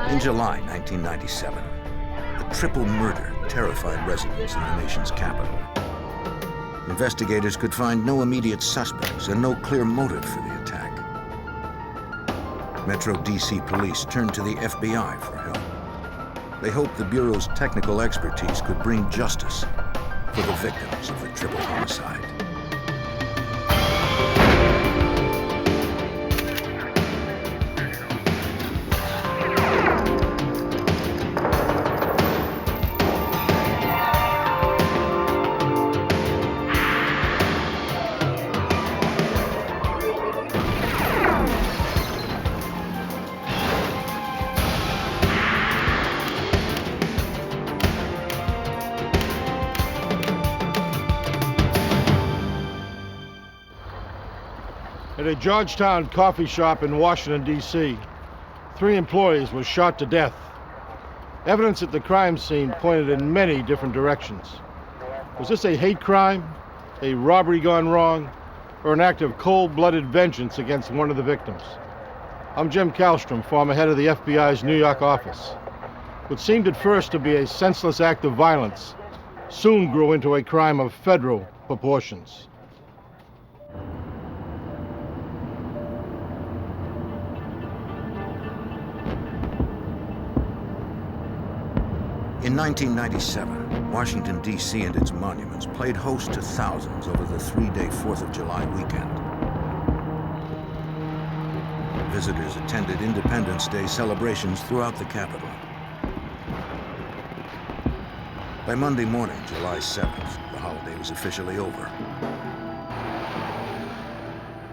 In July 1997, a triple murder terrified residents in the nation's capital. Investigators could find no immediate suspects and no clear motive for the attack. Metro DC police turned to the FBI for help. They hoped the Bureau's technical expertise could bring justice for the victims of the triple homicide. At a Georgetown coffee shop in Washington, D.C., 3 employees were shot to death. Evidence at the crime scene pointed in many different directions. Was this a hate crime, a robbery gone wrong, or an act of cold-blooded vengeance against one of the victims? I'm Jim Kallstrom, former head of the FBI's New York office. What seemed at first to be a senseless act of violence soon grew into a crime of federal proportions. In 1997, Washington, D.C. and its monuments played host to thousands over the 3-day 4th of July weekend. Visitors attended Independence Day celebrations throughout the capital. By Monday morning, July 7th, the holiday was officially over.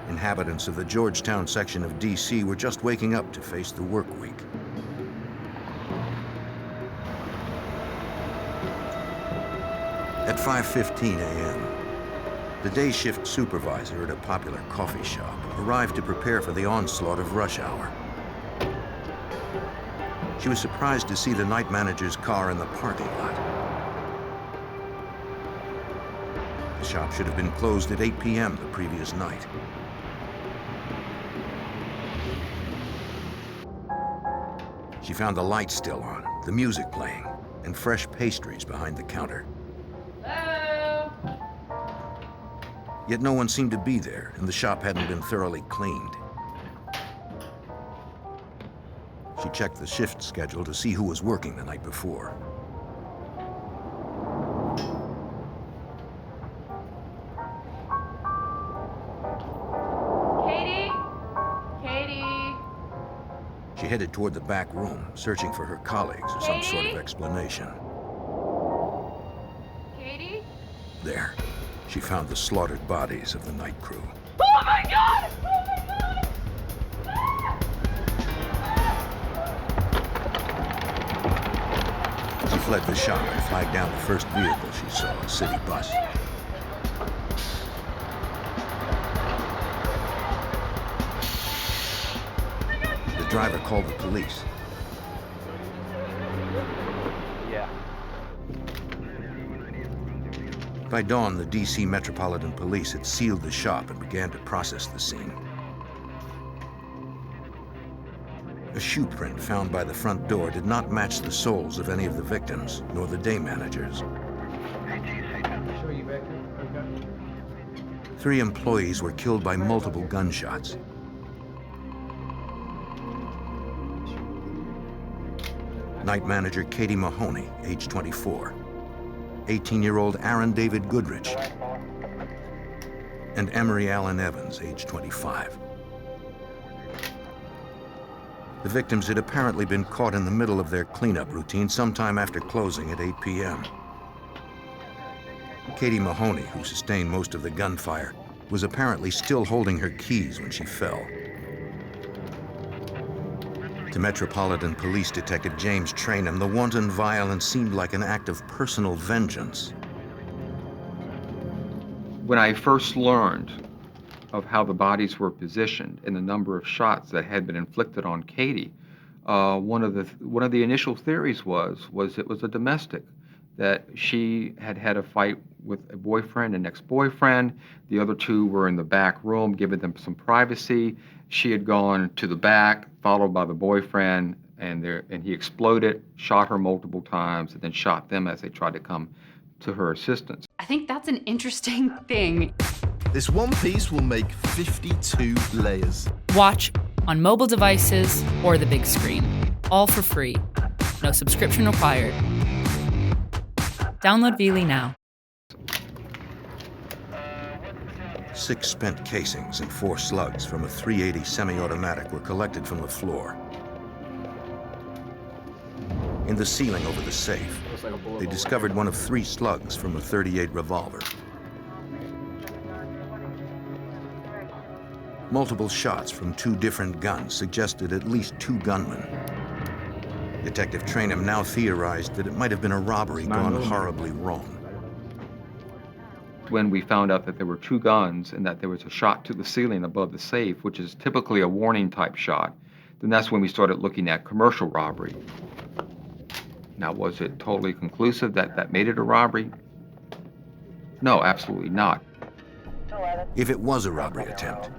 Inhabitants of the Georgetown section of D.C. were just waking up to face the work week. At 5:15 a.m., the day shift supervisor at a popular coffee shop arrived to prepare for the onslaught of rush hour. She was surprised to see the night manager's car in the parking lot. The shop should have been closed at 8 p.m. the previous night. She found the lights still on, the music playing, and fresh pastries behind the counter. Yet no one seemed to be there, and the shop hadn't been thoroughly cleaned. She checked the shift schedule to see who was working the night before. Katie? Katie? She headed toward the back room, searching for her colleagues or some sort of explanation. Katie? There, she found the slaughtered bodies of the night crew. Oh my God! Oh my God! She fled the shop and flagged down the first vehicle she saw, a city bus. The driver called the police. By dawn, the D.C. Metropolitan Police had sealed the shop and began to process the scene. A shoe print found by the front door did not match the soles of any of the victims, nor the day managers. 3 employees were killed by multiple gunshots. Night manager Katie Mahoney, age 24. 18-year-old Aaron David Goodrich, and Emery Allen Evans, age 25. The victims had apparently been caught in the middle of their cleanup routine sometime after closing at 8 p.m. Katie Mahoney, who sustained most of the gunfire, was apparently still holding her keys when she fell. To Metropolitan Police Detective James Trainham, the wanton violence seemed like an act of personal vengeance. When I first learned of how the bodies were positioned and the number of shots that had been inflicted on Katie, one of the initial theories was it was a domestic, that she had had a fight with a boyfriend and ex-boyfriend. The other 2 were in the back room, giving them some privacy. She had gone to the back, followed by the boyfriend, and he exploded, shot her multiple times, and then shot them as they tried to come to her assistance. I think that's an interesting thing. This one piece will make 52 layers. Watch on mobile devices or the big screen, all for free. No subscription required. Download Veely now. 6 spent casings and 4 slugs from a .380 semi-automatic were collected from the floor. In the ceiling over the safe, they discovered one of 3 slugs from a .38 revolver. Multiple shots from 2 different guns suggested at least 2 gunmen. Detective Trainham now theorized that it might have been a robbery gone horribly wrong. When we found out that there were 2 guns and that there was a shot to the ceiling above the safe, which is typically a warning type shot, then that's when we started looking at commercial robbery. Now, was it totally conclusive that that made it a robbery? No, absolutely not. If it was a robbery attempt,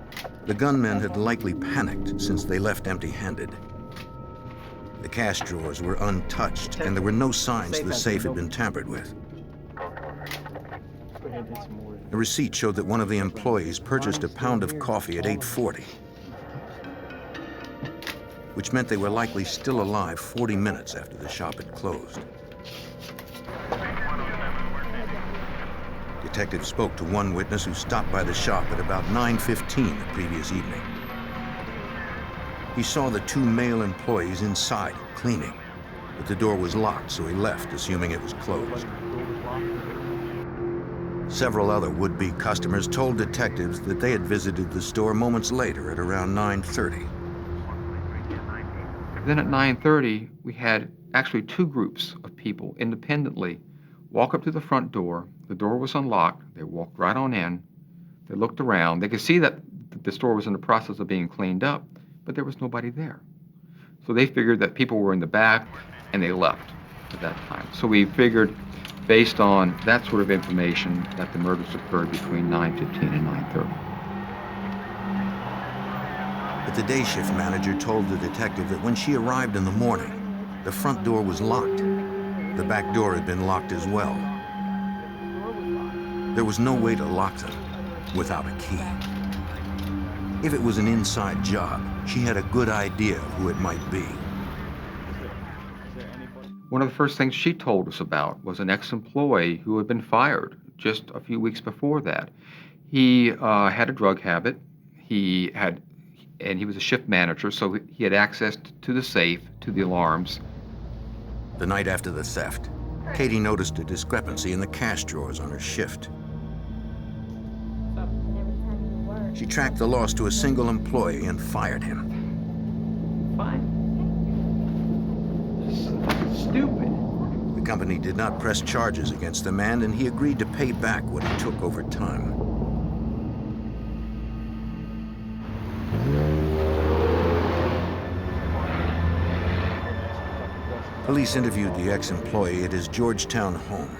the gunmen had likely panicked since they left empty-handed. The cash drawers were untouched, and there were no signs the safe had been tampered with. A receipt showed that one of the employees purchased a pound of coffee at 8:40, which meant they were likely still alive 40 minutes after the shop had closed. Detectives spoke to one witness who stopped by the shop at about 9:15 the previous evening. He saw the 2 male employees inside cleaning, but the door was locked, so he left, assuming it was closed. Several other would-be customers told detectives that they had visited the store moments later at around 9:30. Then at 9:30, we had actually 2 groups of people independently walk up to the front door. The door was unlocked. They walked right on in. They looked around. They could see that the store was in the process of being cleaned up, but there was nobody there. So they figured that people were in the back, and they left at that time. So we figured, based on that sort of information, that the murders occurred between 9:15 and 9:30. But the day shift manager told the detective that when she arrived in the morning, the front door was locked. The back door had been locked as well. There was no way to lock them without a key. If it was an inside job, she had a good idea of who it might be. One of the first things she told us about was an ex-employee who had been fired just a few weeks before that. He had a drug habit. He was a shift manager, so he had access to the safe, to the alarms. The night after the theft, Katie noticed a discrepancy in the cash drawers on her shift. She tracked the loss to a single employee and fired him. Stupid. The company did not press charges against the man, and he agreed to pay back what he took over time. Police interviewed the ex-employee at his Georgetown home.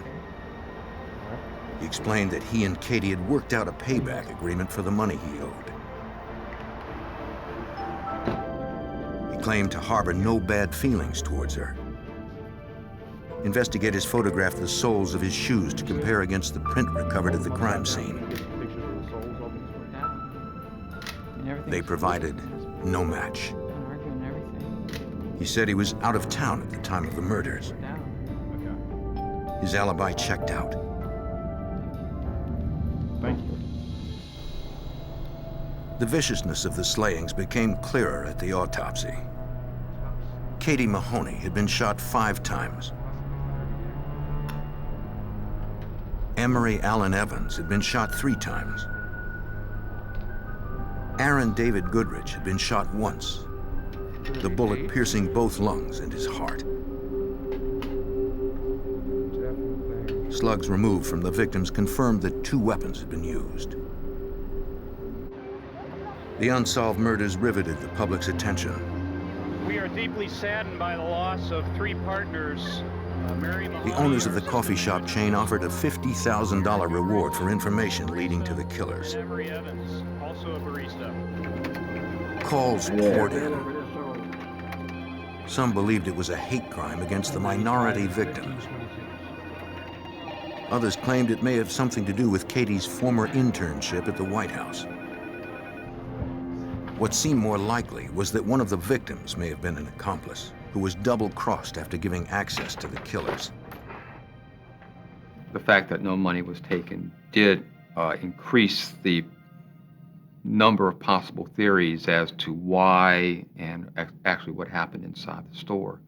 He explained that he and Katie had worked out a payback agreement for the money he owed. He claimed to harbor no bad feelings towards her. Investigators photographed the soles of his shoes to compare against the print recovered at the crime scene. They provided no match. He said he was out of town at the time of the murders. His alibi checked out. Thank you. The viciousness of the slayings became clearer at the autopsy. Katie Mahoney had been shot 5 times. Emery Allen Evans had been shot 3 times. Aaron David Goodrich had been shot once, the bullet piercing both lungs and his heart. Slugs removed from the victims confirmed that 2 weapons had been used. The unsolved murders riveted the public's attention. We are deeply saddened by the loss of 3 partners. The owners of the coffee shop chain offered a $50,000 reward for information leading to the killers. Emery Evans, also a barista. Calls poured in. Some believed it was a hate crime against the minority victims. Others claimed it may have something to do with Katie's former internship at the White House. What seemed more likely was that one of the victims may have been an accomplice who was double-crossed after giving access to the killers. The fact that no money was taken did increase the number of possible theories as to why and actually what happened inside the store.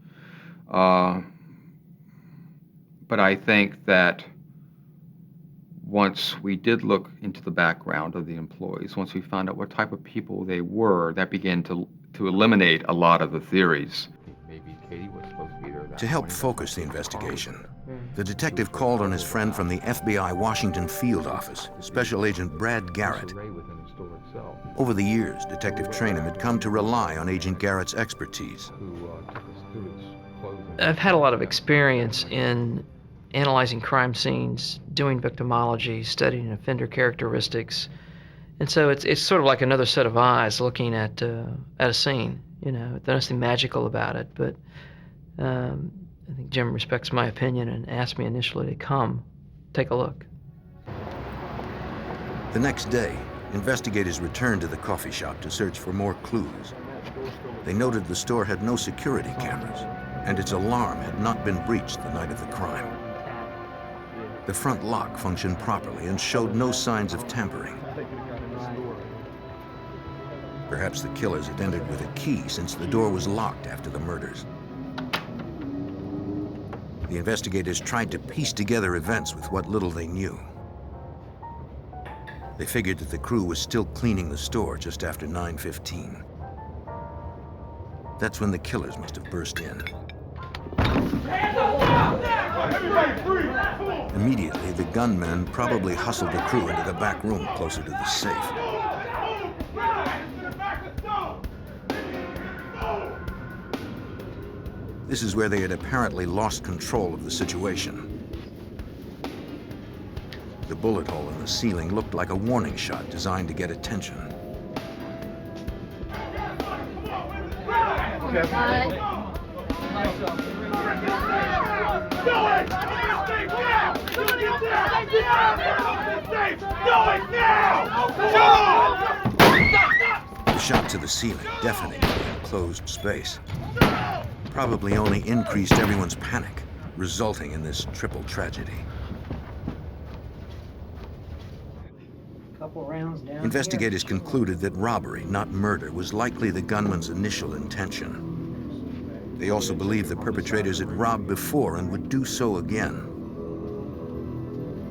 But I think that once we did look into the background of the employees, once we found out what type of people they were, that began to eliminate a lot of the theories. Maybe Katie was supposed to be there. To help focus the investigation, the detective called on his friend from the FBI Washington Field Office, Special Agent Brad Garrett. Over the years, Detective Trainum had come to rely on Agent Garrett's expertise. I've had a lot of experience in analyzing crime scenes, doing victimology, studying offender characteristics, and so it's sort of like another set of eyes looking at a scene. You know, there's nothing magical about it, but I think Jim respects my opinion and asked me initially to come take a look. The next day, investigators returned to the coffee shop to search for more clues. They noted the store had no security cameras, and its alarm had not been breached the night of the crime. The front lock functioned properly and showed no signs of tampering. Perhaps the killers had entered with a key since the door was locked after the murders. The investigators tried to piece together events with what little they knew. They figured that the crew was still cleaning the store just after 9:15. That's when the killers must have burst in. Immediately, the gunmen probably hustled the crew into the back room closer to the safe. This is where they had apparently lost control of the situation. The bullet hole in the ceiling looked like a warning shot designed to get attention. The shot to the ceiling, deafening in the enclosed space, probably only increased everyone's panic, resulting in this triple tragedy. Investigators concluded that robbery, not murder, was likely the gunman's initial intention. They also believed the perpetrators had robbed before and would do so again.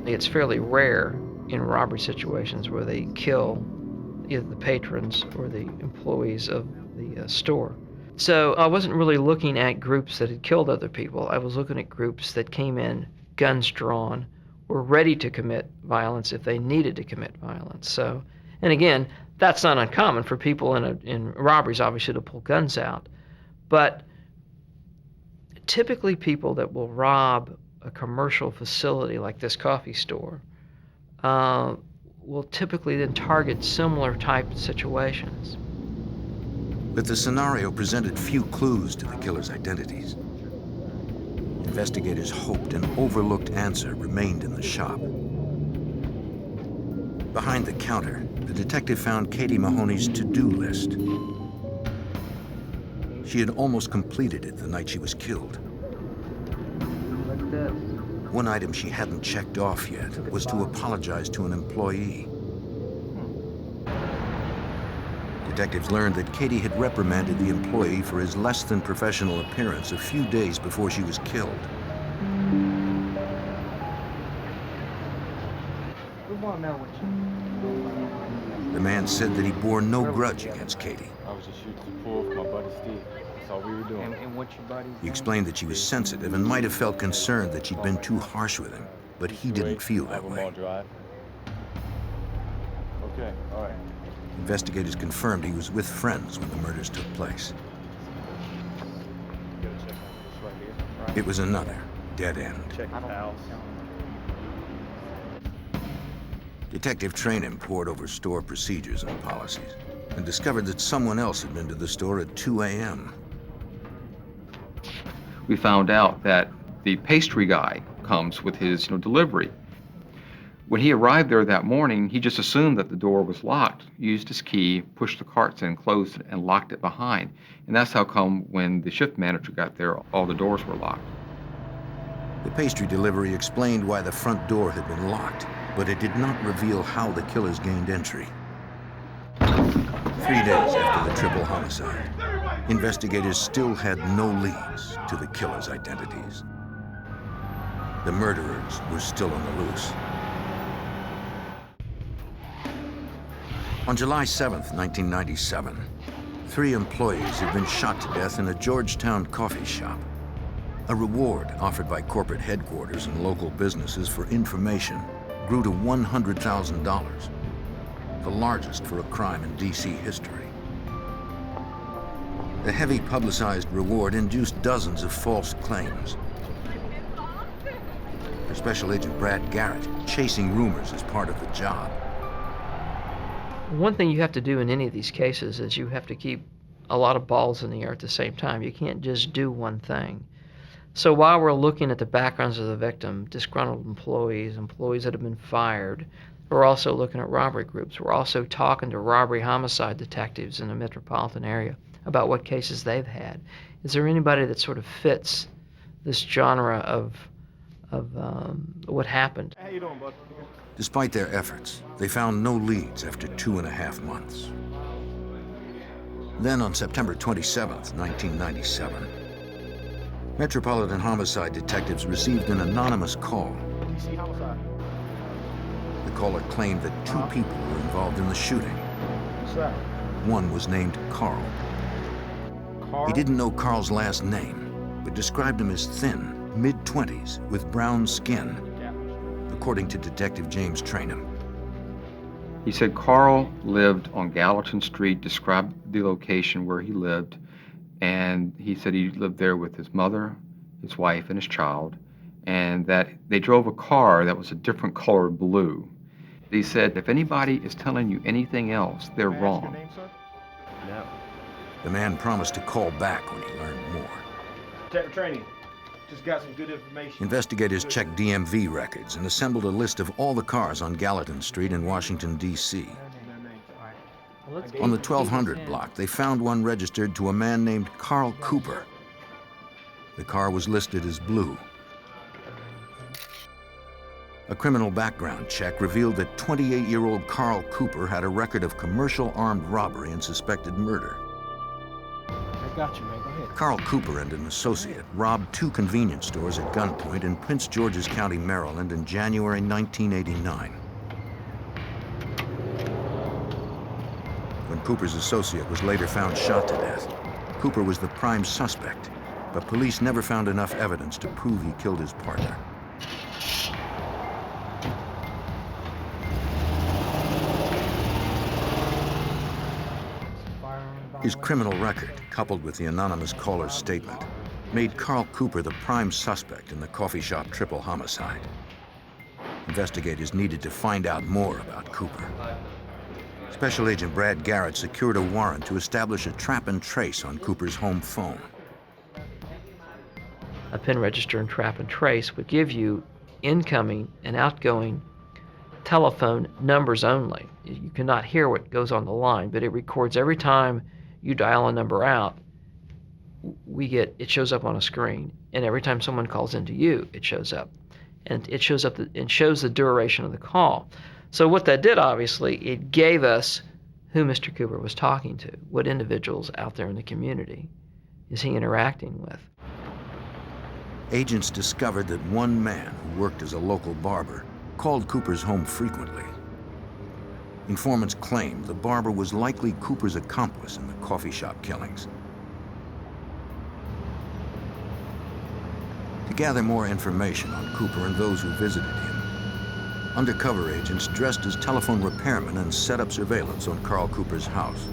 It's fairly rare in robbery situations where they kill either the patrons or the employees of the store. So I wasn't really looking at groups that had killed other people. I was looking at groups that came in, guns drawn, were ready to commit violence if they needed to commit violence. So, and again, that's not uncommon for people in robberies, obviously, to pull guns out. But typically people that will rob a commercial facility like this coffee store will typically then target similar type situations. But the scenario presented few clues to the killers' identities. Investigators hoped an overlooked answer remained in the shop. Behind the counter, the detective found Katie Mahoney's to-do list. She had almost completed it the night she was killed. One item she hadn't checked off yet was to apologize to an employee. Detectives learned that Katie had reprimanded the employee for his less than professional appearance a few days before she was killed. The man said that he bore no grudge against Katie. I was just shooting the pool with my buddy Steve. That's all we were doing. And what's your buddy? He explained that she was sensitive and might have felt concerned that she'd been too harsh with him, but he didn't feel that way. Okay, all right. Investigators confirmed he was with friends when the murders took place. It was another dead end. Check the house. Detective Trainum pored over store procedures and policies and discovered that someone else had been to the store at 2 a.m. we found out that the pastry guy comes with his delivery. When he arrived there that morning, he just assumed that the door was locked, used his key, pushed the carts in, closed it, and locked it behind. And that's how come when the shift manager got there, all the doors were locked. The pastry delivery explained why the front door had been locked, but it did not reveal how the killers gained entry. 3 days after the triple homicide, investigators still had no leads to the killers' identities. The murderers were still on the loose. On July 7th, 1997, 3 employees had been shot to death in a Georgetown coffee shop. A reward offered by corporate headquarters and local businesses for information grew to $100,000, the largest for a crime in D.C. history. The heavy publicized reward induced dozens of false claims. For Special Agent Brad Garrett, chasing rumors is part of the job. One thing you have to do in any of these cases is you have to keep a lot of balls in the air at the same time. You can't just do one thing. So while we're looking at the backgrounds of the victim, disgruntled employees, employees that have been fired, we're also looking at robbery groups. We're also talking to robbery homicide detectives in the metropolitan area about what cases they've had. Is there anybody that sort of fits this genre of what happened? How you doing, bud? Despite their efforts, they found no leads after 2.5 months. Then on September 27th, 1997, Metropolitan Homicide detectives received an anonymous call. DC homicide. The caller claimed that 2 people were involved in the shooting. What's that? One was named Carl. Carl? He didn't know Carl's last name, but described him as thin, mid-20s, with brown skin, according to Detective James Trainham. He said Carl lived on Gallatin Street, described the location where he lived, and he said he lived there with his mother, his wife, and his child, and that they drove a car that was a different color blue. He said, if anybody is telling you anything else, they're wrong. Your name, sir? No. The man promised to call back when he learned more. Detective training. Just got some good information. Investigators checked DMV records and assembled a list of all the cars on Gallatin Street in Washington, D.C. On the 1200 block, they found one registered to a man named Carl Cooper. The car was listed as blue. A criminal background check revealed that 28-year-old Carl Cooper had a record of commercial armed robbery and suspected murder. I got you, man. Go ahead. Carl Cooper and an associate robbed 2 convenience stores at gunpoint in Prince George's County, Maryland in January 1989. When Cooper's associate was later found shot to death, Cooper was the prime suspect, but police never found enough evidence to prove he killed his partner. His criminal record, coupled with the anonymous caller's statement, made Carl Cooper the prime suspect in the coffee shop triple homicide. Investigators needed to find out more about Cooper. Special Agent Brad Garrett secured a warrant to establish a trap and trace on Cooper's home phone. A pin register and trap and trace would give you incoming and outgoing telephone numbers only. You cannot hear what goes on the line, but it records every time you dial a number out. It shows up on a screen, and every time someone calls into you, it shows up, and it shows up and shows the duration of the call. So what that did, obviously, it gave us who Mr. Cooper was talking to, what individuals out there in the community is he interacting with. Agents discovered that one man who worked as a local barber called Cooper's home frequently. Informants claimed the barber was likely Cooper's accomplice in the coffee shop killings. To gather more information on Cooper and those who visited him, undercover agents dressed as telephone repairmen and set up surveillance on Carl Cooper's house.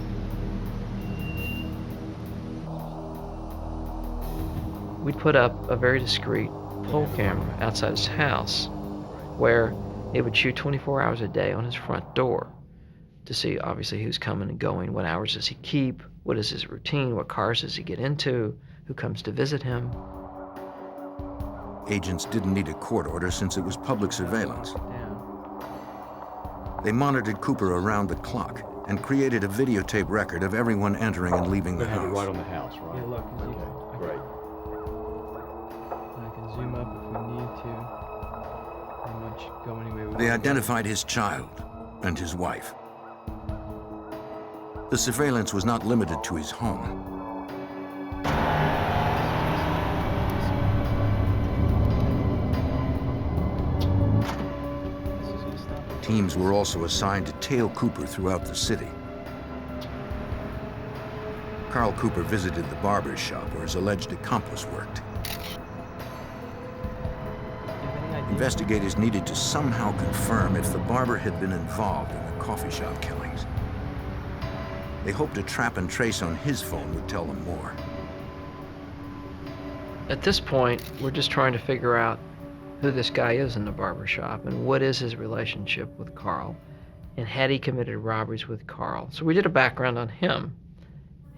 We'd put up a very discreet pole camera outside his house where it would shoot 24 hours a day on his front door to see, obviously, who's coming and going, what hours does he keep, what is his routine, what cars does he get into, who comes to visit him. Agents didn't need a court order since it was public surveillance. They monitored Cooper around the clock and created a videotape record of everyone entering and leaving the They have it house. right on the house, right? Yeah, look. Okay, great. I can zoom up if we need to. Pretty much go any way we want. They identified his child and his wife. The surveillance was not limited to his home. Teams were also assigned to tail Cooper throughout the city. Carl Cooper visited the barber's shop where his alleged accomplice worked. Investigators needed to somehow confirm if the barber had been involved in the coffee shop killings. They hoped a trap and trace on his phone would tell them more. At this point, we're just trying to figure out who this guy is in the barber shop and what is his relationship with Carl, and had he committed robberies with Carl. So we did a background on him.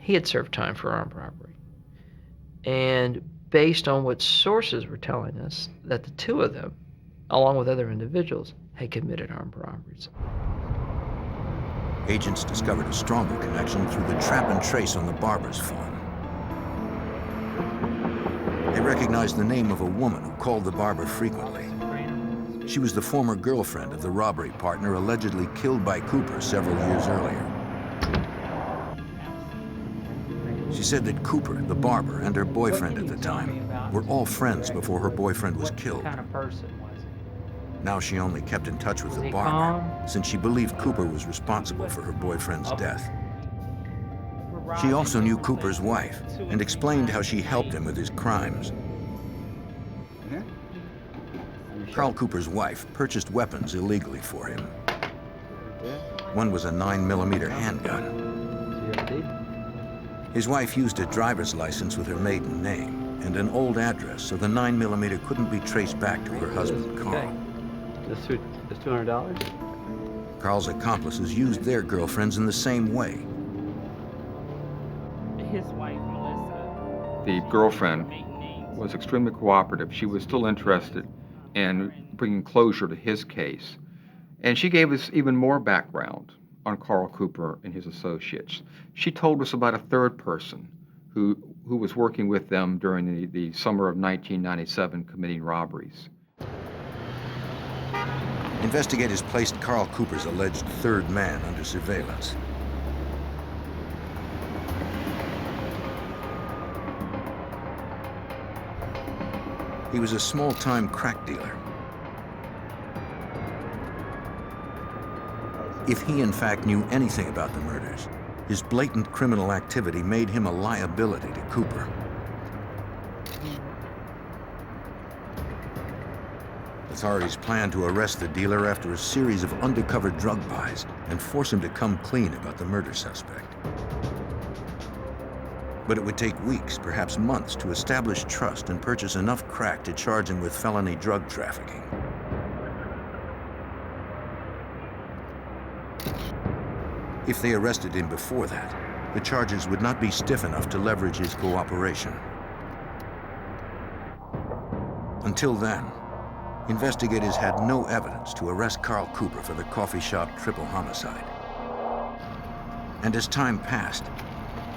He had served time for armed robbery. And based on what sources were telling us, that the two of them, along with other individuals, had committed armed robberies. Agents discovered a stronger connection through the trap and trace on the barber's phone. They recognized the name of a woman who called the barber frequently. She was the former girlfriend of the robbery partner allegedly killed by Cooper several years earlier. She said that Cooper, the barber, and her boyfriend at the time were all friends before her boyfriend was killed. What kind of person was he? Now she only kept in touch with the barber, since she believed Cooper was responsible for her boyfriend's death. She also knew Cooper's wife and explained how she helped him with his crimes. Carl Cooper's wife purchased weapons illegally for him. One was a 9mm handgun. His wife used a driver's license with her maiden name and an old address, so the 9mm couldn't be traced back to her husband, Carl. That's $200? Carl's accomplices used their girlfriends in the same way. His wife, Melissa. The girlfriend was extremely cooperative. She was still interested in bringing closure to his case. And she gave us even more background on Carl Cooper and his associates. She told us about a third person who was working with them during the summer of 1997 committing robberies. Investigators placed Carl Cooper's alleged third man under surveillance. He was a small-time crack dealer. If he in fact knew anything about the murders, his blatant criminal activity made him a liability to Cooper. Authorities planned to arrest the dealer after a series of undercover drug buys and force him to come clean about the murder suspect. But it would take weeks, perhaps months, to establish trust and purchase enough crack to charge him with felony drug trafficking. If they arrested him before that, the charges would not be stiff enough to leverage his cooperation. Until then, investigators had no evidence to arrest Carl Cooper for the coffee shop triple homicide. And as time passed,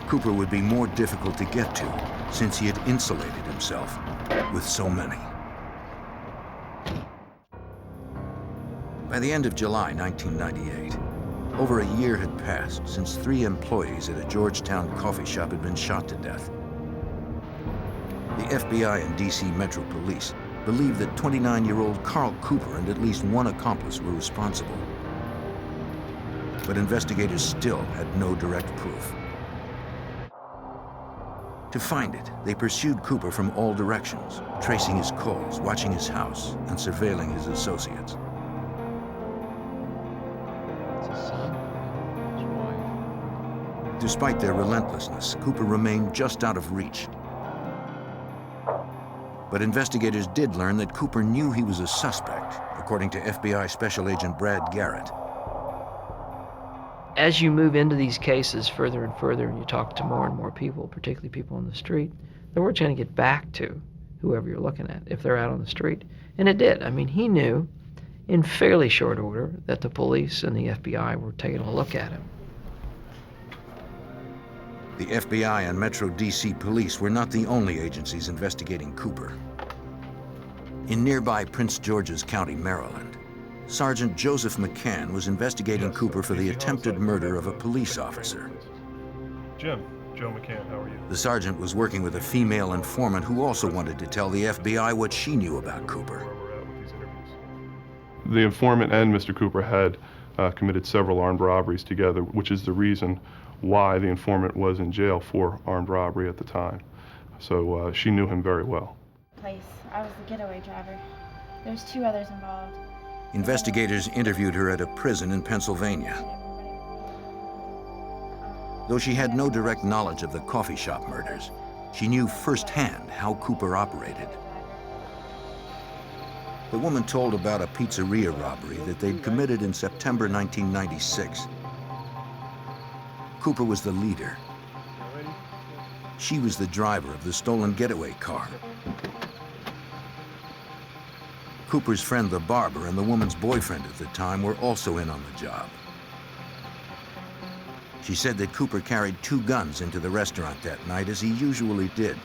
Cooper would be more difficult to get to since he had insulated himself with so many. By the end of July 1998, over a year had passed since 3 employees at a Georgetown coffee shop had been shot to death. The FBI and DC Metro Police believed that 29-year-old Carl Cooper and at least one accomplice were responsible. But investigators still had no direct proof. To find it, they pursued Cooper from all directions, tracing his calls, watching his house, and surveilling his associates. Despite their relentlessness, Cooper remained just out of reach. But investigators did learn that Cooper knew he was a suspect, according to FBI Special Agent Brad Garrett. As you move into these cases further and further, and you talk to more and more people, particularly people on the street, the word's going to get back to whoever you're looking at, if they're out on the street. And it did. I mean, he knew in fairly short order that the police and the FBI were taking a look at him. The FBI and Metro DC police were not the only agencies investigating Cooper. In nearby Prince George's County, Maryland, Sergeant Joseph McCann was investigating Cooper for the attempted murder of a police officer. Jim, Joe McCann, how are you? The sergeant was working with a female informant who also wanted to tell the FBI what she knew about Cooper. The informant and Mr. Cooper had committed several armed robberies together, which is the reason why the informant was in jail for armed robbery at the time. So she knew him very well. I was the getaway driver. There's 2 others involved. Investigators interviewed her at a prison in Pennsylvania. Though she had no direct knowledge of the coffee shop murders, she knew firsthand how Cooper operated. The woman told about a pizzeria robbery that they'd committed in September 1996. Cooper was the leader. She was the driver of the stolen getaway car. Cooper's friend, the barber, and the woman's boyfriend at the time were also in on the job. She said that Cooper carried 2 guns into the restaurant that night, as he usually did.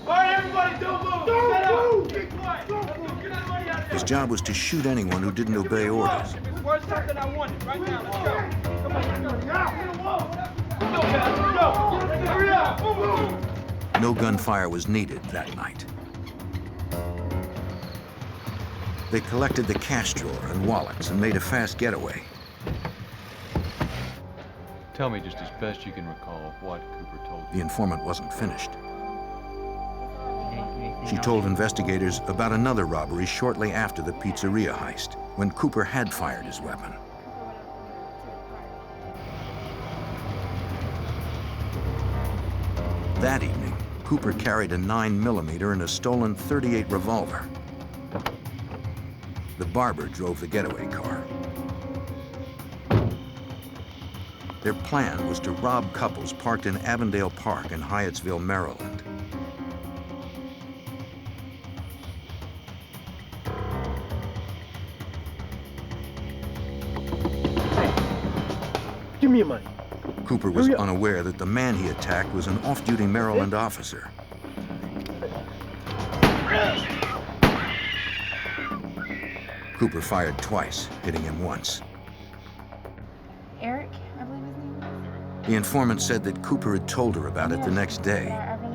All right, everybody, don't move! Don't move! Keep quiet! His job was to shoot anyone who didn't obey orders. Where's something I wanted? Right now, let's go! Come on, let's go! Now! Go, guys, let's go! Hurry up! Move! No gunfire was needed that night. They collected the cash drawer and wallets and made a fast getaway. Tell me just as best you can recall what Cooper told you. The informant wasn't finished. She told investigators about another robbery shortly after the pizzeria heist, when Cooper had fired his weapon. That evening, Cooper carried a 9mm and a stolen .38 revolver. The barber drove the getaway car. Their plan was to rob couples parked in Avondale Park in Hyattsville, Maryland. Give me your money. Cooper was unaware that the man he attacked was an off-duty Maryland officer. Cooper fired twice, hitting him once. Eric, I believe his name was. The informant said that Cooper had told her about it the next day,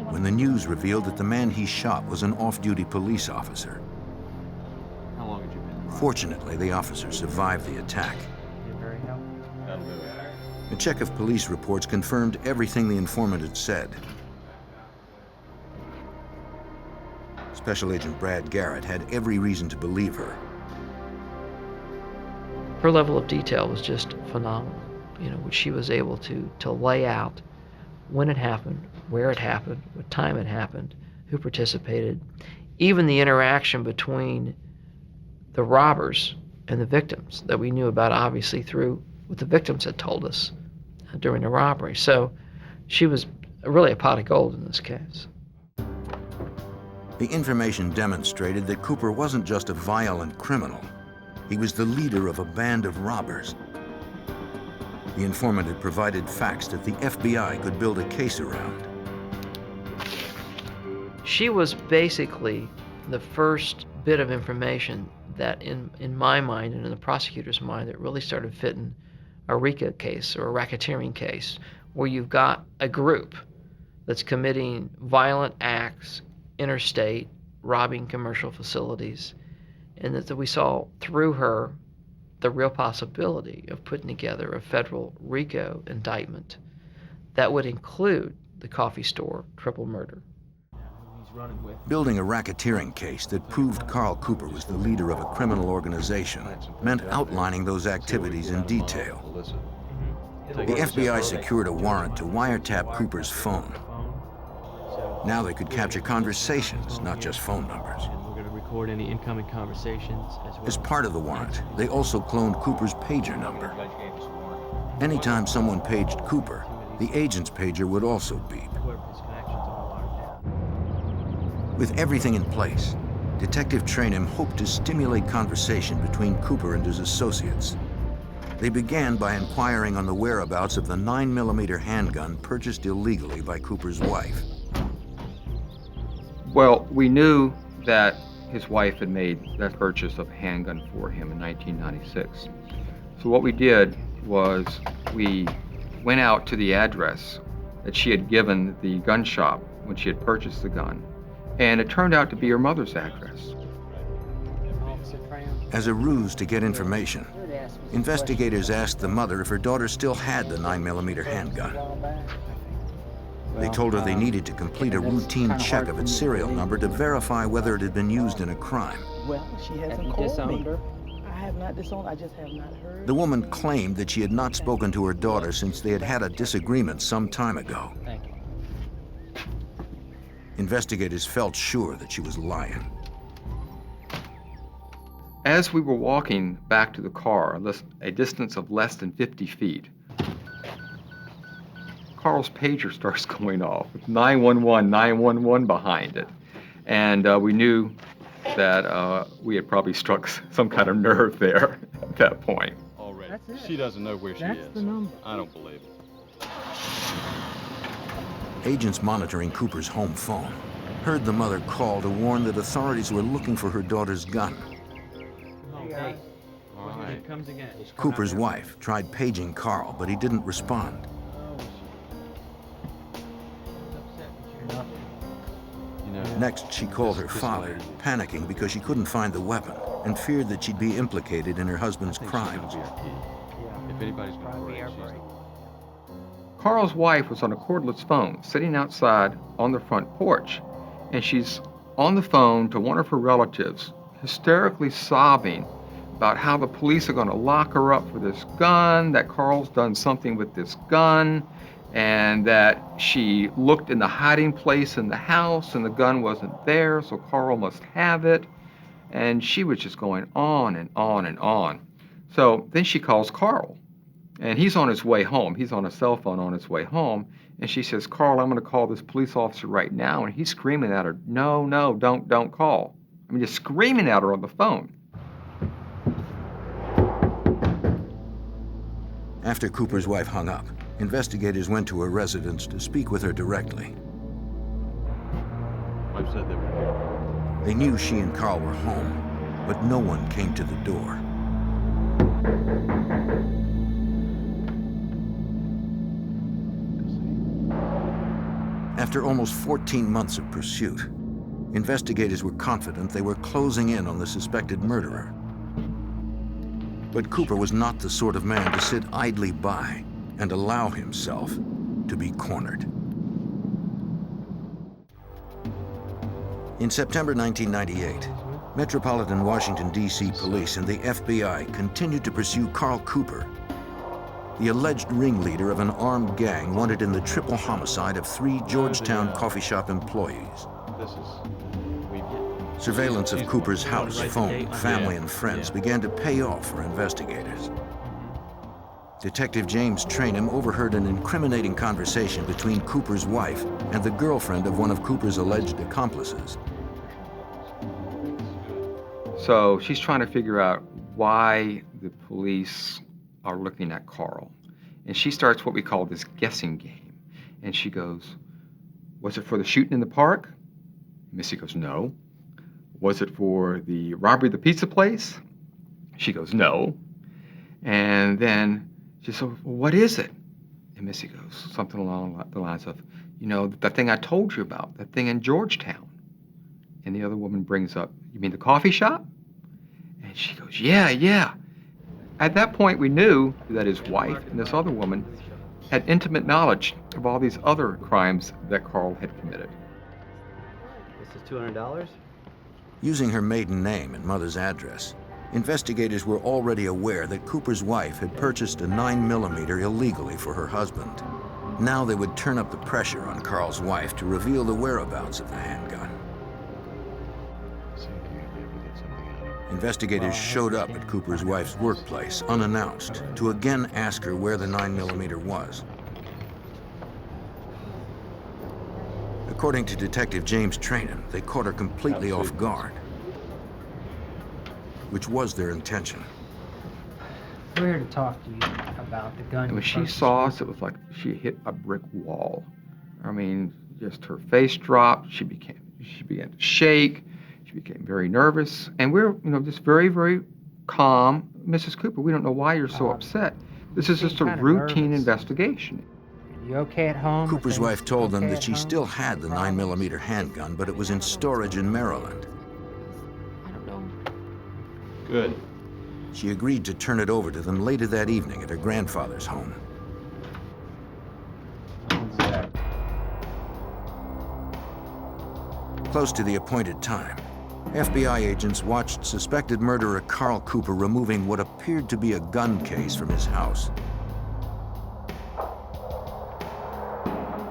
when the news revealed that the man he shot was an off-duty police officer. How long had you been? Fortunately, the officer survived the attack. A check of police reports confirmed everything the informant had said. Special Agent Brad Garrett had every reason to believe her. Her level of detail was just phenomenal, which she was able to lay out when it happened, where it happened, what time it happened, who participated, even the interaction between the robbers and the victims that we knew about, obviously, through what the victims had told us during the robbery. So she was really a pot of gold in this case. The information demonstrated that Cooper wasn't just a violent criminal. He was the leader of a band of robbers. The informant had provided facts that the FBI could build a case around. She was basically the first bit of information that, in my mind and in the prosecutor's mind, that really started fitting a RICO case or a racketeering case, where you've got a group that's committing violent acts interstate, robbing commercial facilities, and that we saw through her the real possibility of putting together a federal RICO indictment that would include the coffee store triple murder. Building a racketeering case that proved Carl Cooper was the leader of a criminal organization meant outlining those activities in detail. The FBI secured a warrant to wiretap Cooper's phone. Now they could capture conversations, not just phone numbers. Record any incoming conversations as well. As part of the warrant, they also cloned Cooper's pager number. Anytime someone paged Cooper, the agent's pager would also beep. With everything in place, Detective Trainham hoped to stimulate conversation between Cooper and his associates. They began by inquiring on the whereabouts of the 9mm handgun purchased illegally by Cooper's wife. Well, we knew that his wife had made that purchase of a handgun for him in 1996. So what we did was we went out to the address that she had given the gun shop when she had purchased the gun, and it turned out to be her mother's address. As a ruse to get information, investigators asked the mother if her daughter still had the 9mm handgun. They told her they needed to complete a routine check of its serial number to verify whether it had been used in a crime. Well, she hasn't called me. I have not disowned, I just have not heard. The woman claimed that she had not spoken to her daughter since they had had a disagreement some time ago. Investigators felt sure that she was lying. As we were walking back to the car, a distance of less than 50 feet, Carl's pager starts going off with 911, 911 behind it. And we knew that we had probably struck some kind of nerve there at that point. Already. She doesn't know where she is. The number. I don't believe it. Agents monitoring Cooper's home phone heard the mother call to warn that authorities were looking for her daughter's gun. Hey. All right. It comes again. Cooper's wife tried paging Carl, but he didn't respond. Next, she called her father, panicking because she couldn't find the weapon and feared that she'd be implicated in her husband's crimes. If anybody's going to worry, Carl's wife was on a cordless phone, sitting outside on the front porch, and she's on the phone to one of her relatives, hysterically sobbing about how the police are going to lock her up for this gun, that Carl's done something with this gun, and that she looked in the hiding place in the house and the gun wasn't there, so Carl must have it. And she was just going on and on and on. So then she calls Carl, and he's on his way home. He's on a cell phone on his way home, and she says, "Carl, I'm going to call this police officer right now." And he's screaming at her, "No, no, don't call." I mean, just screaming at her on the phone. After Cooper's wife hung up, investigators went to her residence to speak with her directly. Wife said they were here. They knew she and Carl were home, but no one came to the door. After almost 14 months of pursuit, investigators were confident they were closing in on the suspected murderer. But Cooper was not the sort of man to sit idly by and allow himself to be cornered. In September 1998, Metropolitan Washington, D.C. police and the FBI continued to pursue Carl Cooper, the alleged ringleader of an armed gang wanted in the triple homicide of 3 Georgetown coffee shop employees. Surveillance of Cooper's house, phone, family, and friends began to pay off for investigators. Detective James Trainham overheard an incriminating conversation between Cooper's wife and the girlfriend of one of Cooper's alleged accomplices. So she's trying to figure out why the police are looking at Carl. And she starts what we call this guessing game. And she goes, "Was it for the shooting in the park?" Missy goes, "No." "Was it for the robbery of the pizza place?" She goes, "No." And then she says, "Well, what is it?" And Missy goes something along the lines of, "You know, that thing I told you about, that thing in Georgetown." And the other woman brings up, "You mean the coffee shop?" And she goes, Yeah. At that point, we knew that his wife and this other woman had intimate knowledge of all these other crimes that Carl had committed. This is $200? Using her maiden name and mother's address, investigators were already aware that Cooper's wife had purchased a 9mm illegally for her husband. Now they would turn up the pressure on Carl's wife to reveal the whereabouts of the handgun. Investigators showed up at Cooper's wife's workplace unannounced to again ask her where the 9mm was. According to Detective James Trainham, they caught her completely off guard, which was their intention. We're here to talk to you about the gun. And when she saw us, it was like she hit a brick wall. I mean, just her face dropped. She began to shake. She became very nervous. And we're, just very, very calm. Mrs. Cooper, we don't know why you're so upset. This is just a routine investigation. You okay at home? Cooper's wife told them that she still had the 9mm handgun, but it was in storage in Maryland. I don't know. Good. She agreed to turn it over to them later that evening at her grandfather's home. Close to the appointed time, FBI agents watched suspected murderer Carl Cooper removing what appeared to be a gun case from his house.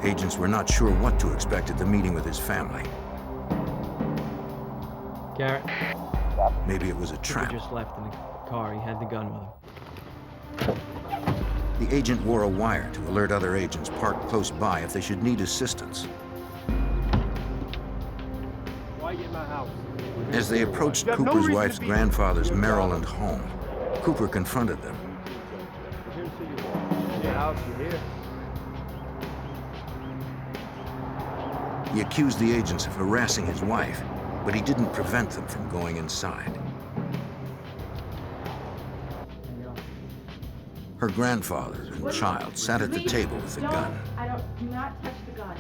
Agents were not sure what to expect at the meeting with his family. Garrett. Maybe it was a trap. He just left in the car. He had the gun with him. The agent wore a wire to alert other agents parked close by if they should need assistance. Why get in my house? As they approached Cooper's wife's grandfather's Maryland home, Cooper confronted them. Your house, you here? He accused the agents of harassing his wife, but he didn't prevent them from going inside. Her grandfather and child sat at the table with the gun. Do not touch the gun.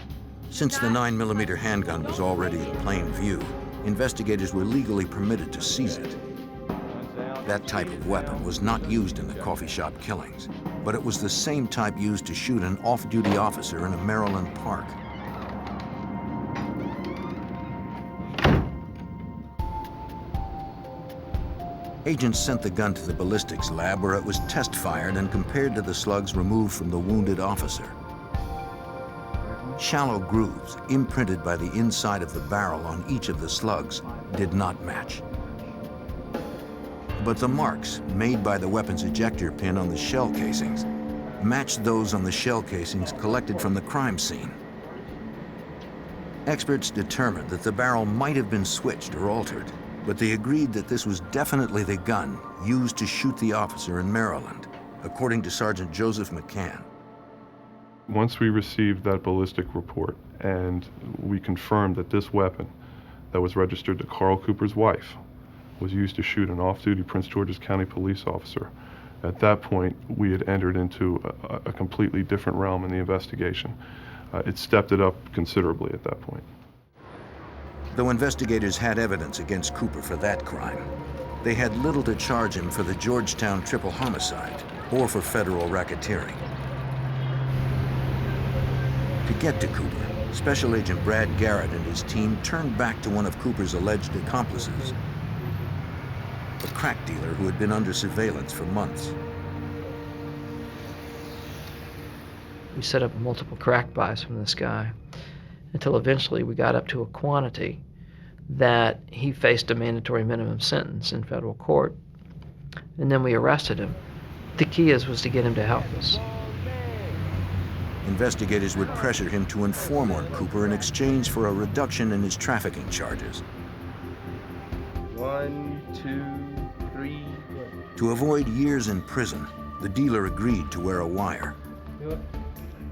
Since the 9mm handgun was already in plain view, investigators were legally permitted to seize it. That type of weapon was not used in the coffee shop killings, but it was the same type used to shoot an off-duty officer in a Maryland park. Agents sent the gun to the ballistics lab where it was test-fired and compared to the slugs removed from the wounded officer. Shallow grooves imprinted by the inside of the barrel on each of the slugs did not match. But the marks made by the weapon's ejector pin on the shell casings matched those on the shell casings collected from the crime scene. Experts determined that the barrel might have been switched or altered, but they agreed that this was definitely the gun used to shoot the officer in Maryland, according to Sergeant Joseph McCann. Once we received that ballistic report and we confirmed that this weapon that was registered to Carl Cooper's wife was used to shoot an off-duty Prince George's County police officer, at that point we had entered into a completely different realm in the investigation. It stepped it up considerably at that point. Though investigators had evidence against Cooper for that crime, they had little to charge him for the Georgetown triple homicide or for federal racketeering. To get to Cooper, Special Agent Brad Garrett and his team turned back to one of Cooper's alleged accomplices, a crack dealer who had been under surveillance for months. We set up multiple crack buys from this guy until eventually we got up to a quantity that he faced a mandatory minimum sentence in federal court, and then we arrested him. The key was to get him to help us. Investigators would pressure him to inform on Cooper in exchange for a reduction in his trafficking charges. 1, 2, 3. To avoid years in prison, the dealer agreed to wear a wire.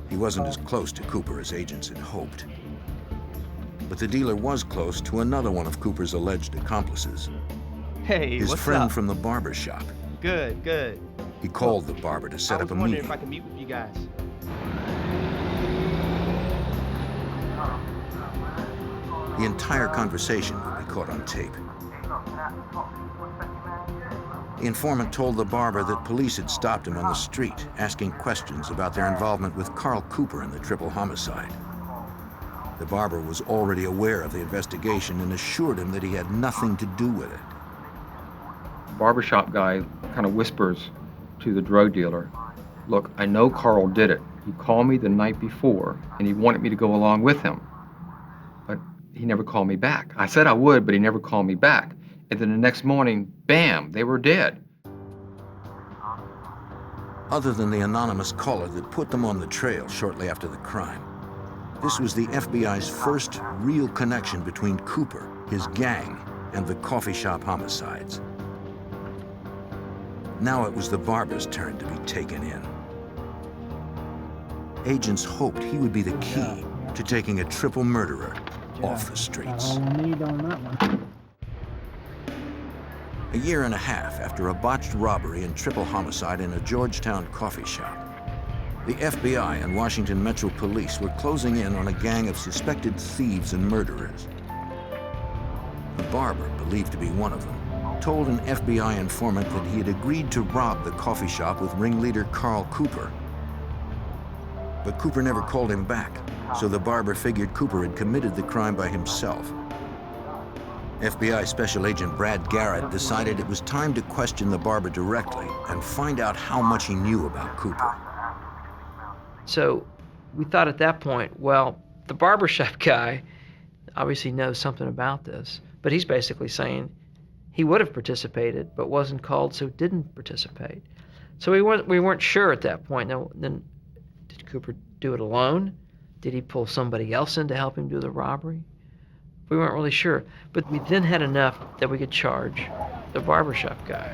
He wasn't as close to Cooper as agents had hoped. But the dealer was close to another one of Cooper's alleged accomplices. Hey, his what's friend up? from the barber shop. Good, good. He called the barber to set up a meeting. If I could meet with you guys. The entire conversation would be caught on tape. The informant told the barber that police had stopped him on the street, asking questions about their involvement with Carl Cooper in the triple homicide. The barber was already aware of the investigation and assured him that he had nothing to do with it. The barbershop guy kind of whispers to the drug dealer, "Look, I know Carl did it. He called me the night before, and he wanted me to go along with him. But he never called me back. I said I would, but he never called me back. And then the next morning, bam, they were dead." Other than the anonymous caller that put them on the trail shortly after the crime, This was the FBI's first real connection between Cooper, his gang, and the coffee shop homicides. Now it was the barber's turn to be taken in. Agents hoped he would be the key to taking a triple murderer off the streets. A year and a half after a botched robbery and triple homicide in a Georgetown coffee shop, the FBI and Washington Metro Police were closing in on a gang of suspected thieves and murderers. The barber, believed to be one of them, told an FBI informant that he had agreed to rob the coffee shop with ringleader Carl Cooper. But Cooper never called him back, so the barber figured Cooper had committed the crime by himself. FBI Special Agent Brad Garrett decided it was time to question the barber directly and find out how much he knew about Cooper. So we thought at that point, well, the barbershop guy obviously knows something about this, but he's basically saying he would have participated but wasn't called, so didn't participate. So we weren't sure at that point. Now, then, did Cooper do it alone? Did he pull somebody else in to help him do the robbery? We weren't really sure, but we then had enough that we could charge the barbershop guy.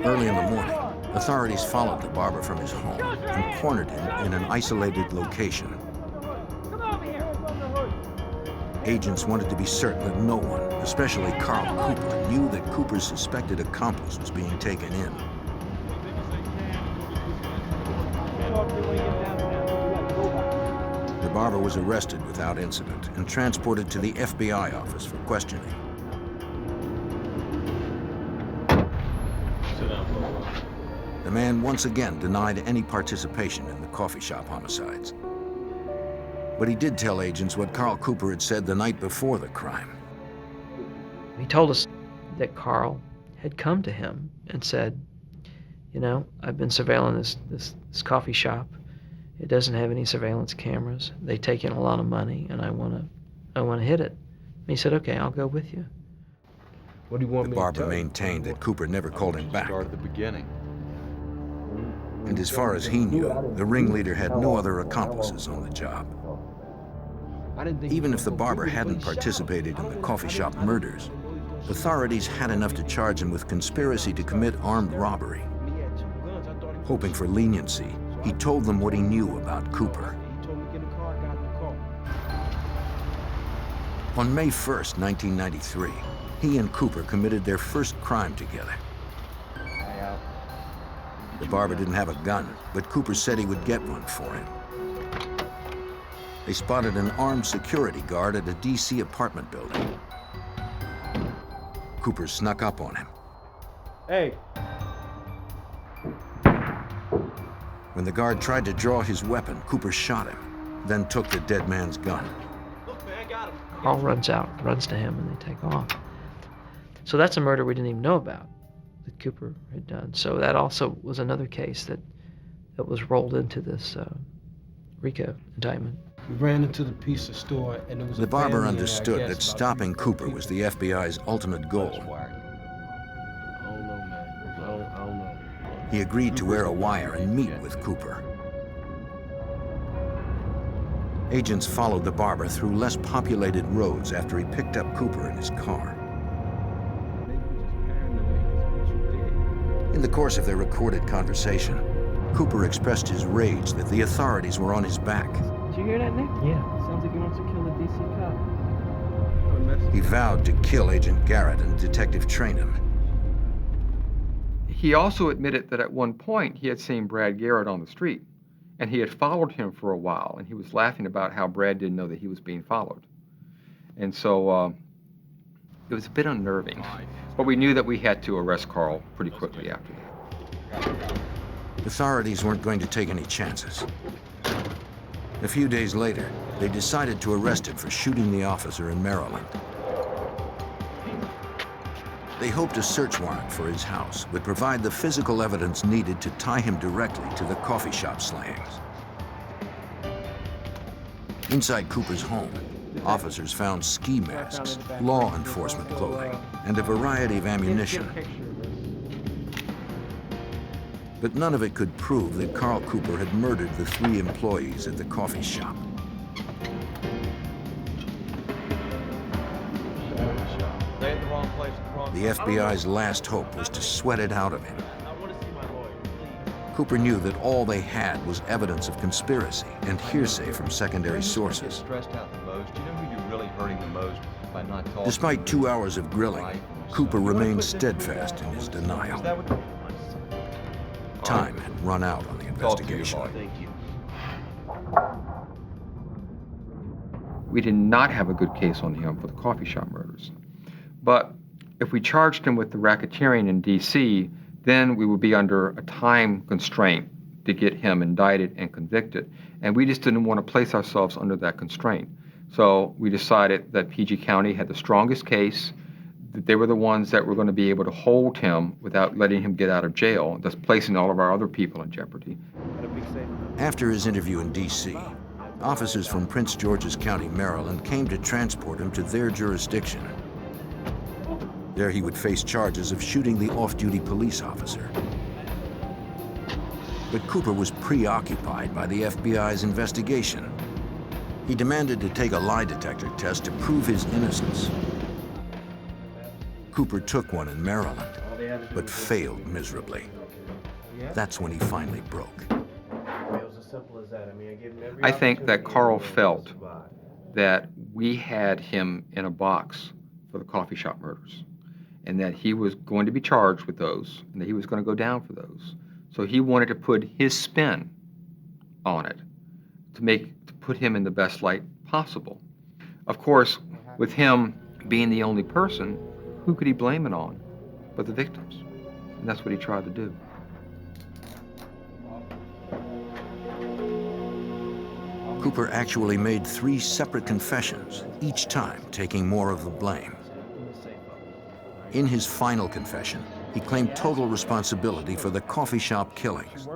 Early in the morning, authorities followed the barber from his home and cornered him in an isolated location. Agents wanted to be certain that no one, especially Carl Cooper, knew that Cooper's suspected accomplice was being taken in. The barber was arrested without incident and transported to the FBI office for questioning. The man once again denied any participation in the coffee shop homicides. But he did tell agents what Carl Cooper had said the night before the crime. He told us that Carl had come to him and said, you know, I've been surveilling this coffee shop. It doesn't have any surveillance cameras. They take in a lot of money, and I want to hit it. And he said, okay, I'll go with you. What do you want the me barber to tell you? maintained that Cooper never called him back. Start at the beginning. And as far as he knew, the ringleader had no other accomplices on the job. Even if the barber hadn't participated in the coffee shop murders, authorities had enough to charge him with conspiracy to commit armed robbery. Hoping for leniency, he told them what he knew about Cooper. On May 1st, 1993, he and Cooper committed their first crime together. The barber didn't have a gun, but Cooper said he would get one for him. They spotted an armed security guard at a DC apartment building. Cooper snuck up on him. Hey. When the guard tried to draw his weapon, Cooper shot him, then took the dead man's gun. Look, man, I got him. Carl runs to him, and they take off. So that's a murder we didn't even know about that Cooper had done. So that also was another case that was rolled into this RICO indictment. We ran into the pizza store, and there was the barber understood that stopping Cooper was the FBI's ultimate goal. I don't know, man. I don't know. He agreed to wear a wire and meet with Cooper. Agents followed the barber through less populated roads after he picked up Cooper in his car. In the course of their recorded conversation, Cooper expressed his rage that the authorities were on his back. Did you hear that, Nick? Yeah. Sounds like he wants to kill the DC cop. He vowed to kill Agent Garrett and Detective Trainham. He also admitted that at one point he had seen Brad Garrett on the street, and he had followed him for a while, and he was laughing about how Brad didn't know that he was being followed. And so it was a bit unnerving, but we knew that we had to arrest Carl pretty quickly after that. Authorities weren't going to take any chances. A few days later, they decided to arrest him for shooting the officer in Maryland. They hoped a search warrant for his house would provide the physical evidence needed to tie him directly to the coffee shop slayings. Inside Cooper's home, officers found ski masks, law enforcement clothing, and a variety of ammunition. But none of it could prove that Carl Cooper had murdered the 3 employees at the coffee shop. The FBI's last hope was to sweat it out of him. Cooper knew that all they had was evidence of conspiracy and hearsay from secondary sources. Despite 2 hours of grilling, Cooper remained steadfast in his denial. Time had run out on the investigation. We did not have a good case on him for the coffee shop murders. But if we charged him with the racketeering in D.C., then we would be under a time constraint to get him indicted and convicted. And we just didn't want to place ourselves under that constraint. So we decided that PG County had the strongest case, that they were the ones that were going to be able to hold him without letting him get out of jail, thus placing all of our other people in jeopardy. After his interview in D.C., officers from Prince George's County, Maryland, came to transport him to their jurisdiction. There he would face charges of shooting the off-duty police officer. But Cooper was preoccupied by the FBI's investigation. He demanded to take a lie detector test to prove his innocence. Cooper took one in Maryland, but failed miserably. That's when he finally broke. I think that Carl felt that we had him in a box for the coffee shop murders, and that he was going to be charged with those, and that he was going to go down for those. So he wanted to put his spin on it to put him in the best light possible. Of course, with him being the only person, who could he blame it on but the victims? And that's what he tried to do. Cooper actually made 3 separate confessions, each time taking more of the blame. In his final confession, he claimed total responsibility for the coffee shop killings.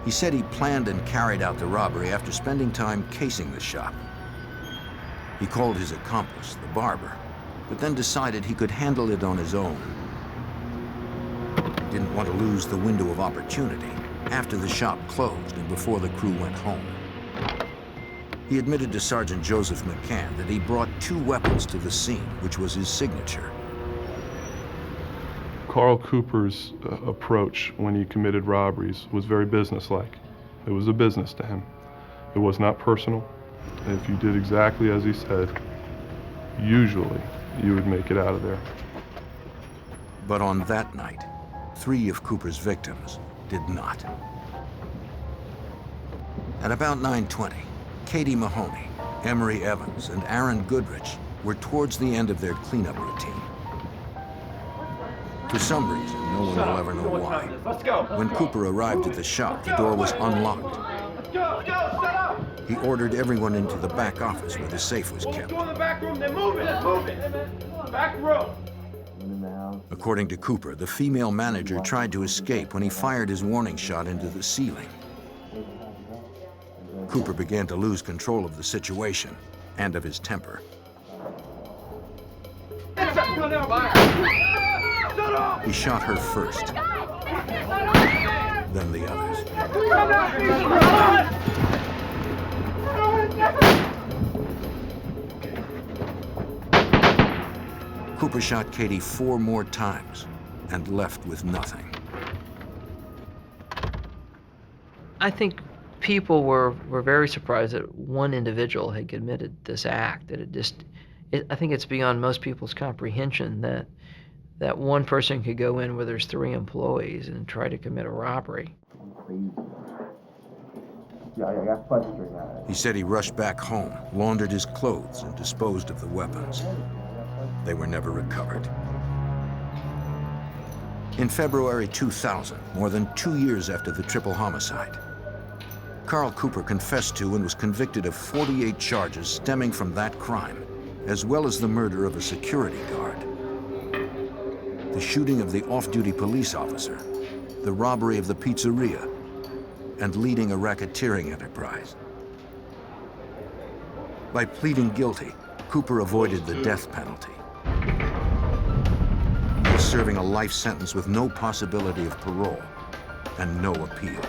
He said he planned and carried out the robbery after spending time casing the shop. He called his accomplice, the barber, but then decided he could handle it on his own. He didn't want to lose the window of opportunity after the shop closed and before the crew went home. He admitted to Sergeant Joseph McCann that he brought 2 weapons to the scene, which was his signature. Carl Cooper's approach when he committed robberies was very businesslike. It was a business to him. It was not personal. If you did exactly as he said, usually you would make it out of there. But on that night, 3 of Cooper's victims did not. At about 9:20, Katie Mahoney, Emery Evans, and Aaron Goodrich were towards the end of their cleanup routine. For some reason, no one will ever know why. When Cooper arrived at the shop, the door was unlocked. He ordered everyone into the back office where the safe was kept. Go in the back room, then move it, move it. Back room. According to Cooper, the female manager tried to escape when he fired his warning shot into the ceiling. Cooper began to lose control of the situation and of his temper. He shot her first, then the others. Cooper shot Katie 4 more times and left with nothing. I think people were very surprised that one individual had committed this act, that I think it's beyond most people's comprehension that one person could go in where there's 3 employees and try to commit a robbery. He said he rushed back home, laundered his clothes, and disposed of the weapons. They were never recovered. In February 2000, more than 2 years after the triple homicide, Carl Cooper confessed to and was convicted of 48 charges stemming from that crime, as well as the murder of a security guard, the shooting of the off-duty police officer, the robbery of the pizzeria, and leading a racketeering enterprise. By pleading guilty, Cooper avoided the death penalty. This serving a life sentence with no possibility of parole and no appeal.